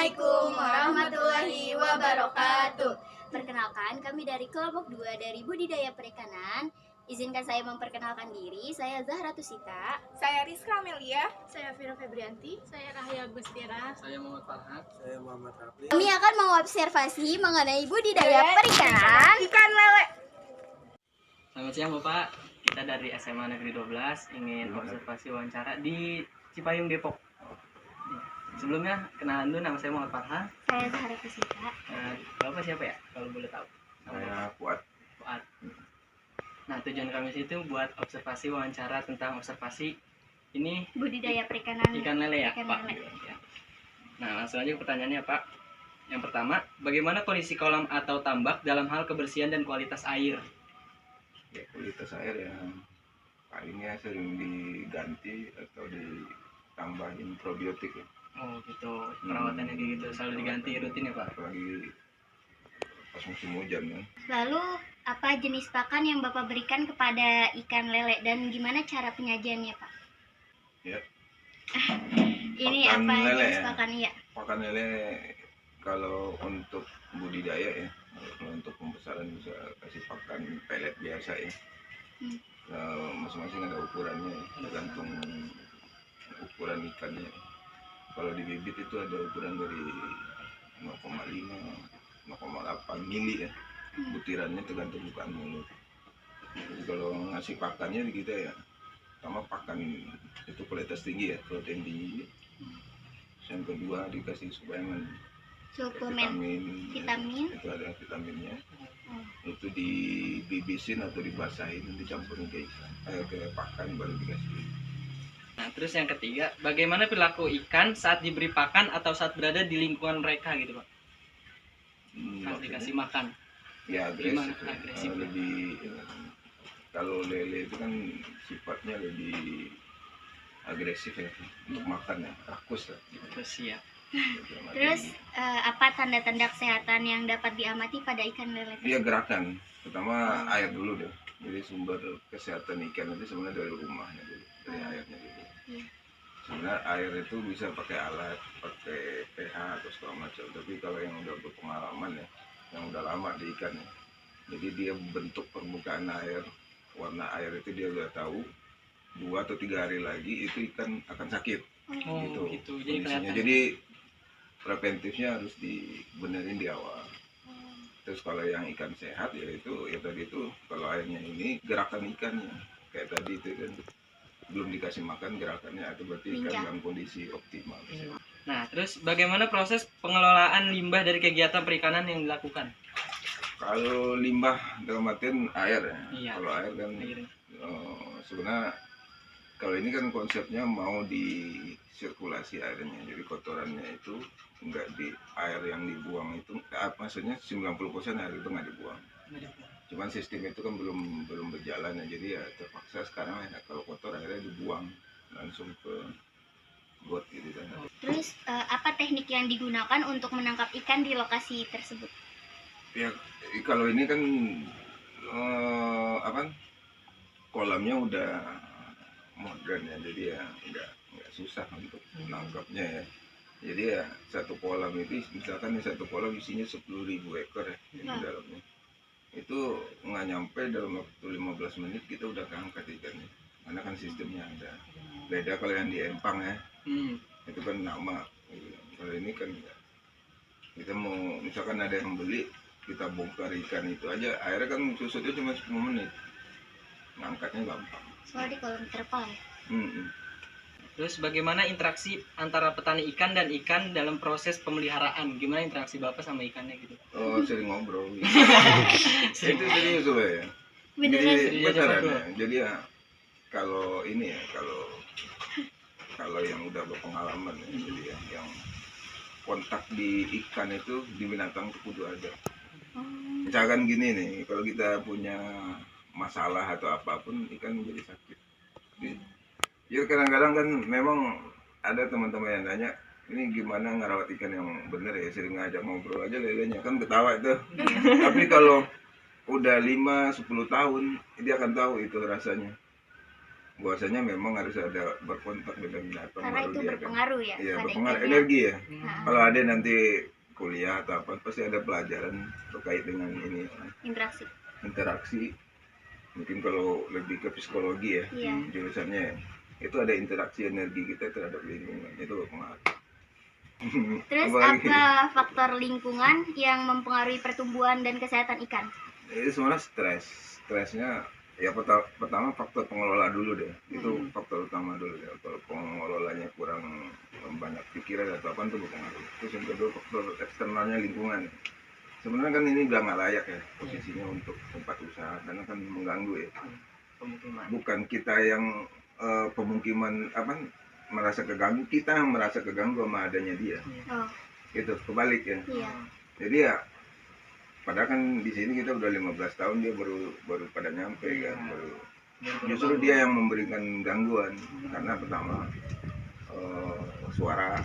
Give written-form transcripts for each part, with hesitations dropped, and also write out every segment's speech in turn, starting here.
Assalamualaikum warahmatullahi wabarakatuh. Perkenalkan, kami dari kelompok 2 dari Budidaya Perikanan. Izinkan saya memperkenalkan diri. Saya Zahra Tusita. Saya Rizka Amelia. Saya Vira Febrianti. Saya Rahya Gustira. Saya Muhammad Farhad. Saya Muhammad Rafli. Kami akan mengobservasi mengenai budidaya perikanan Ikan lele. Selamat siang Bapak. Kita dari SMA Negeri 12 ingin observasi wawancara di Cipayung, Depok. Sebelumnya kenalan dulu, nama saya Muhammad Farhad. Saya Zahra Tusita. Bapak siapa ya kalau boleh tahu? Saya Fuad. Fuad. Nah, tujuan kami situ buat observasi wawancara tentang observasi ini Budidaya perikanan ikan lele ya, ikan Pak. lele. Ya. Nah, langsung aja ke pertanyaannya, Pak. Yang pertama, bagaimana kondisi kolam atau tambak dalam hal kebersihan dan kualitas air? Ya, kualitas air yang palingnya sering diganti atau ditambahin probiotik ya. Oh gitu, perawatannya kayak gitu, selalu diganti rutin ya Pak? Apalagi pas musim hujan kan. Lalu, apa jenis pakan yang Bapak berikan kepada ikan lele dan gimana cara penyajiannya, Pak? Ya. Ini Pakan apa lele jenis ya? pakan ya? Pakan lele kalau untuk budidaya ya, kalau untuk pembesaran bisa kasih pakan pelet biasa ya. Masing-masing ada ukurannya, tergantung ukuran ikannya. Kalau di bibit itu ada ukuran dari 0,5, 0,8 mili ya. Butirannya tergantung ukuran mulut. Jadi kalau ngasih pakannya di kita ya, sama pakan itu kualitas tinggi ya, protein tinggi. Yang kedua dikasih suplemen. Suplemen vitamin. Itu ada vitaminnya. Itu dibibisin atau dibasahin, dicampurin ke ikan, ke pakan baru dikasih. Nah terus yang ketiga, bagaimana perilaku ikan saat diberi pakan atau saat berada di lingkungan mereka gitu Pak? Saat dikasih makan. Ya Gimana? agresif, ya. Agresif. Lebih kalau lele itu kan sifatnya lebih agresif ya untuk makan ya, rakus ya. Terus ya. Terus apa tanda-tanda kesehatan yang dapat diamati pada ikan lele? Iya, gerakan, pertama air dulu deh. Jadi sumber kesehatan ikan itu sebenarnya dari rumahnya dulu, dari airnya dulu. Iya. Sebenarnya air itu bisa pakai alat, pakai pH atau segala macam. Tapi kalau yang udah berpengalaman ya, yang udah lama di ikan ya, jadi dia bentuk permukaan air, warna air itu dia udah tahu 2 atau 3 hari lagi itu ikan akan sakit. Oh Gitu. gitu, jadi Kondisinya. kelihatan. Jadi preventifnya harus dibenerin di awal. Terus kalau yang ikan sehat ya itu ya tadi itu kalau airnya ini gerakan ikannya kayak tadi itu kan belum dikasih makan gerakannya itu berarti ikan Lincah. dalam kondisi optimal. Nah terus bagaimana proses pengelolaan limbah dari kegiatan perikanan yang dilakukan? Kalau limbah dalam artian air ya. Iya. Kalau air kan Air. sebenarnya kalau ini kan konsepnya mau disirkulasi airnya, jadi kotorannya itu enggak di air yang dibuang itu, maksudnya 90% air itu nggak dibuang. Cuman sistem itu kan belum berjalan ya, jadi ya terpaksa sekarang ya, kalau kotor akhirnya dibuang langsung ke got gitu kan. Terus apa teknik yang digunakan untuk menangkap ikan di lokasi tersebut? Ya kalau ini kan kolamnya udah modern ya, jadi ya nggak susah untuk menangkapnya ya. Jadi ya satu kolam itu misalkan satu kolam isinya 10.000 ekor ya di dalamnya. Itu nggak nyampe dalam waktu 15 menit kita udah keangkat ikannya. Karena kan sistemnya ada. Beda kalau yang di empang ya. Itu kan lama. Kalau ini kan enggak. Kita mau misalkan ada yang beli, kita bongkar ikan itu aja, airnya kan susutnya cuma 10 menit. Ngangkatnya gampang. Soalnya di kolam terpal ya? Terus bagaimana interaksi antara petani ikan dan ikan dalam proses pemeliharaan? Gimana interaksi Bapak sama ikannya gitu? Oh, sering ngobrol. Gitu. Itu serius loh ya. Beneran? Jadi Serius apa beneran tuh? ya. Jadi ya kalau ini ya kalau yang udah berpengalaman ya, jadi yang kontak di ikan itu di binatang itu kudu ada. Misalkan gini nih, kalau kita punya masalah atau apapun ikan menjadi sakit. Ya kadang-kadang kan memang ada teman-teman yang nanya, ini gimana ngerawat ikan yang bener ya, sering ngajak ngobrol aja lelenya kan ketawa itu. Tapi kalau udah 5-10 tahun dia akan tahu itu rasanya. bahwasanya memang harus ada berkontak dengan binatang Karena baru itu dia kan. berpengaruh ya. Iya, pada berpengaruh ikannya. energi ya. Nah, Kalau ada nanti kuliah atau apa pasti ada pelajaran terkait dengan ini interaksi. interaksi. Mungkin kalau lebih ke psikologi ya Iya. jurusannya ya, itu ada interaksi energi kita terhadap lingkungan itu berpengaruh. Terus Apalagi, apa faktor lingkungan yang mempengaruhi pertumbuhan dan kesehatan ikan? itu sebenarnya stresnya ya pertama faktor pengelola dulu deh, itu faktor utama dulu deh. Kalau pengelolanya kurang banyak pikiran atau apa itu berpengaruh. Terus yang kedua faktor eksternalnya lingkungan. Sebenarnya kan ini udah nggak layak ya posisinya untuk tempat usaha karena kan mengganggu ya. Pemukiman. Bukan kita yang pemukiman apa merasa keganggu, kita yang merasa keganggu sama adanya dia. Oh, Gitu, kebalik ya. iya. Jadi ya padahal kan di sini kita udah 15 tahun dia baru pada nyampe kan, baru justru dia yang memberikan gangguan karena pertama suara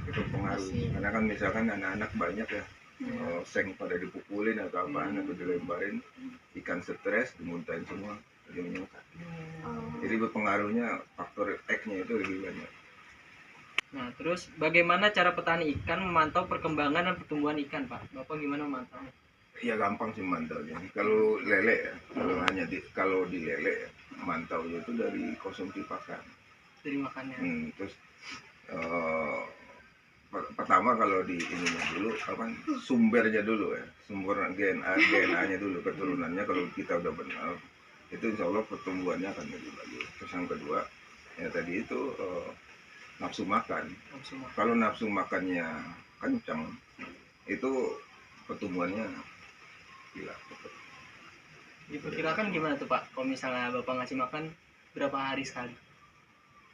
itu pengaruh. Karena kan misalkan anak-anak banyak ya seng pada dipukulin atau apaan atau dilemparin, ikan stres dimuntahin semua dia menyangka. Oh. Jadi berpengaruhnya faktor X-nya itu lebih banyak. Nah, terus bagaimana cara petani ikan memantau perkembangan dan pertumbuhan ikan, Pak? Bapak gimana memantau? Ya gampang sih mantaunya. Kalau lele ya, kalau di lele ya, mantaunya itu dari konsumsi pakan. Dari makannya. Terus pertama kalau di ininya dulu apa sumbernya dulu ya, sumber DNA-nya dulu keturunannya kalau kita udah benar itu insya Allah pertumbuhannya akan lebih bagus. Terus yang kedua ya tadi itu nafsu makan. Kalau nafsu makannya kencang itu pertumbuhannya gila. Diperkirakan gimana tuh, Pak? Kalau misalnya Bapak ngasih makan berapa hari sekali?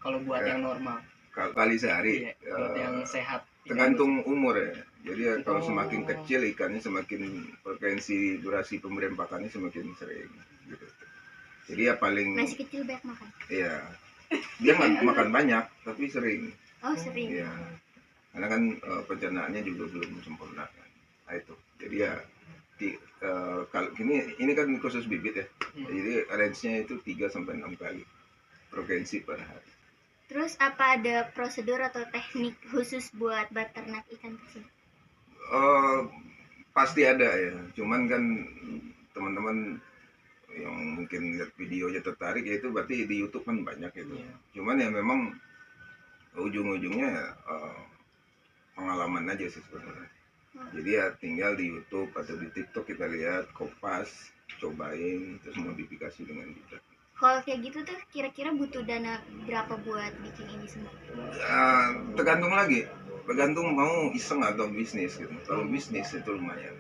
Kalau buat yang normal. Kali sehari. Iya, buat yang sehat. Tergantung umur ya. Jadi ya, kalau semakin kecil ikannya semakin frekuensi durasi pemberian pakannya semakin sering. Gitu. Jadi ya paling. Masih kecil banyak makan. Iya. Dia nggak makan banyak tapi sering. Oh, sering. Iya. Karena kan pencernaannya juga belum sempurna kan. Nah itu. Jadi ya kalau ini kan khusus bibit ya. Jadi range-nya itu 3 sampai 6 kali frekuensi per hari. Terus apa ada prosedur atau teknik khusus buat beternak ikan tersebut? Pasti ada ya. Cuman kan teman-teman yang mungkin lihat videonya tertarik ya itu berarti di YouTube kan banyak itu. Cuman ya memang ujung-ujungnya pengalaman aja sih sebenarnya. Jadi ya tinggal di YouTube atau di TikTok kita lihat, kopas, cobain, terus modifikasi dengan kita. Kalau kayak gitu tuh kira-kira butuh dana berapa buat bikin ini semua? Tergantung mau iseng atau bisnis gitu. Kalau bisnis itu lumayan.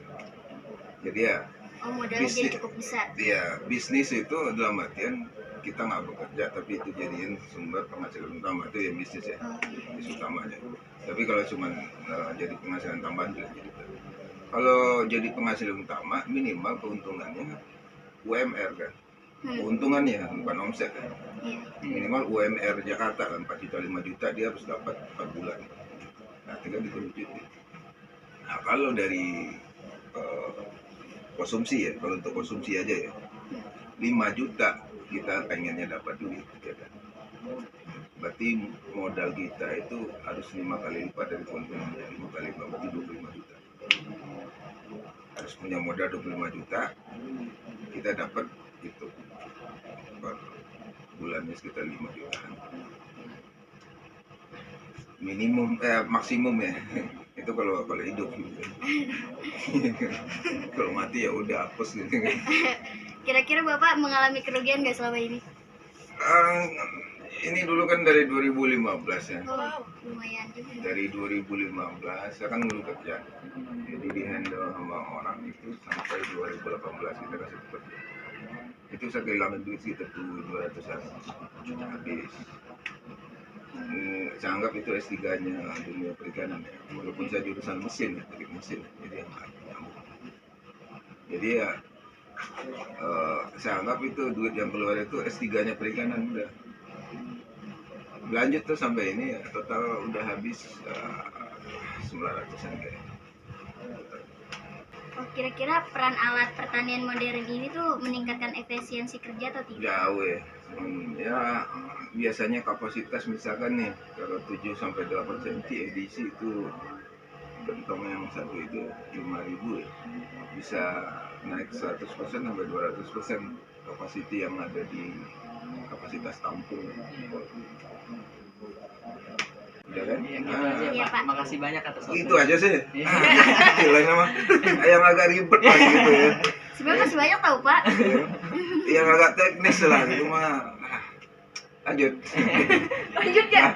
Jadi ya. Oh, modalnya jadi cukup besar. Iya, bisnis itu dalam artian kita nggak bekerja tapi itu jadiin sumber penghasilan utama itu ya bisnis ya, bisnis utamanya. Tapi kalau cuma jadi penghasilan tambahan tidak jadi. Kalau jadi penghasilan utama minimal keuntungannya UMR kan. Keuntungannya bukan omset ya. Minimal UMR Jakarta kan 4 juta 5 juta dia harus dapat 4 bulan. Nah, tinggal dikerucutin. Nah, kalau dari konsumsi ya, kalau untuk konsumsi aja ya 5 juta kita pengennya dapat duit ya kan? Berarti modal kita itu harus 5 kali lipat dari keuntungannya. 5 kali lipat berarti 25 juta. Harus punya modal 25 juta kita dapat itu per bulannya sekitar 5 juta minimum maksimum ya. Itu kalau hidup gitu. Kalau mati ya udah hapus gitu. Kira-kira Bapak mengalami kerugian nggak selama ini? Ini dulu kan dari 2015 ya. Oh, lumayan juga. Dari 2015 saya kan dulu kerja. Jadi di handle sama orang itu sampai 2018 kita kasih kerja. Itu saya kehilangan duit sekitar 200-an juta habis. Saya anggap itu S3-nya dunia perikanan ya. Walaupun saya jurusan mesin ya, teknik mesin. Jadi ya saya anggap itu duit yang keluar itu S3-nya perikanan udah. Lanjut tuh sampai ini ya, total udah habis 900-an kayak. Oh, kira-kira peran alat pertanian modern ini tuh meningkatkan efisiensi kerja atau tidak? Jauh ya, Ya biasanya kapasitas misalkan nih kalau 7 sampai 8 cm edisi itu gentong yang satu itu 5.000 ya. Bisa naik 100% sampai 200% kapasiti yang ada di kapasitas tampung. Udah kan? Iya, gitu aja, Iya, Pak. Pak. Makasih banyak atas waktunya. Itu aja sih. Iya. Istilahnya mah yang agak ribet lah gitu ya. Sebenarnya masih banyak tahu Pak. Yang agak teknis lah gitu mah. Lanjut. Lanjut ya.